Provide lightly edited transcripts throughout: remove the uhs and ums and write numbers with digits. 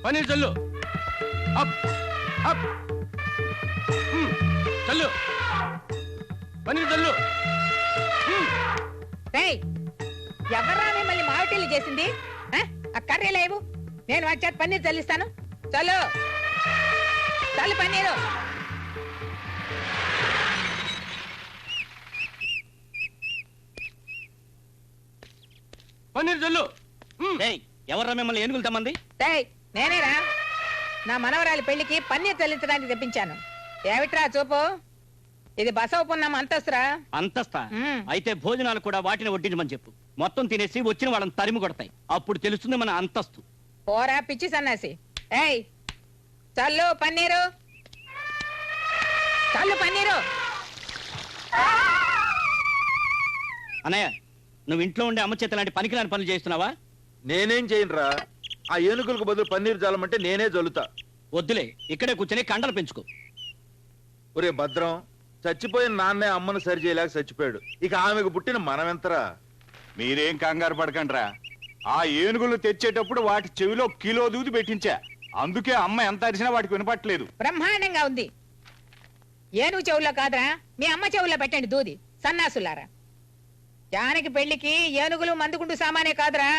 పన్నీర్ చల్లు. Up up. చల్లు పన్నీర్ చల్లు. ఎవర్రా మిమ్మల్ని మావిటిల్లు చేసింది? ఆ కర్రీ లేవు, నేను వచ్చాక పన్నీర్ చల్లిస్తాను. చల్లు చల్లు పన్నీరు. పన్నీర్ చల్లు. ఎవర్రా మిమ్మల్ని ఏనుగులు తమ్మంది? నేనేరా, నా మనవరాలి పెళ్లికి పన్నీర్ చెల్లించడానికి తెప్పించాను. ఏమిట్రా చూపు, ఇది బసవపున్నమ్మ అంతస్తురా. అంతస్తా? అయితే భోజనాలు కూడా వాటిని వడ్డించమని చెప్పు. మొత్తం తినేసి వచ్చిన వాళ్ళని తరిమి కొడతాయి, అప్పుడు తెలుస్తుంది మన అంతస్తు. పోరా పిచ్చి సన్నాసి. చల్లు పన్నీరు, చల్లు పన్నీరు. అన్నయ్య, నువ్వు ఇంట్లో ఉండే అమ్మ చేత లాంటి పనికిరాని పనులు చేస్తున్నావా? నేనేం చేయనురా, ఆ ఏనుగులకు బదులు పన్నీరు జాలమంటే నేనే జల్లుతా. వద్దులే, ఇక్కడే కూర్చొని కండలు పెంచుకో. ఒరే భద్రం, చచ్చిపోయిన నాన్నే అమ్మను సరి చేయలేక చచ్చిపోయాడు, ఇక ఆమెకు పుట్టిన మనమెంతరా? మీరేం కంగారు పడకండ్రా, ఆ ఏనుగులు తెచ్చేటప్పుడు వాటి చెవిలో కిలో దూది పెట్టించా, అందుకే అమ్మ ఎంత అరిచినా వాటికి వినపట్లేదు. బ్రహ్మాండంగా ఉంది. ఏనుగు చెవుల్లో కాదురా, మీ అమ్మ చెవుల్లో పెట్టండి దూది, సన్నాసులారా. జానకి పెళ్లికి ఏనుగులు మందుగుండు సామానే కాదురా,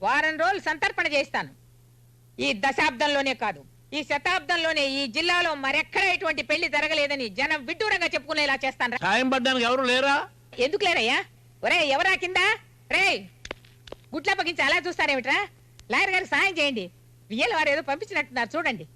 వారం రోజులు సంతర్పణ చేస్తాను. ఈ దశాబ్దంలోనే కాదు, ఈ శతాబ్దంలోనే ఈ జిల్లాలో మరెక్కడ ఎటువంటి పెళ్లి జరగలేదని జనం విడ్డూరంగా చెప్పుకునేలా చేస్తాను. సాయం పడ్డానికి ఎవరు లేరా? ఎందుకు లేరయ్యా? ఒరే ఎవరా కింద? రే గుట్ల పగించి అలా చూస్తారేమిట్రా? లాయర్ గారికి సాయం చేయండి, వియ్యలు వారు ఏదో పంపించినట్టున్నారు చూడండి.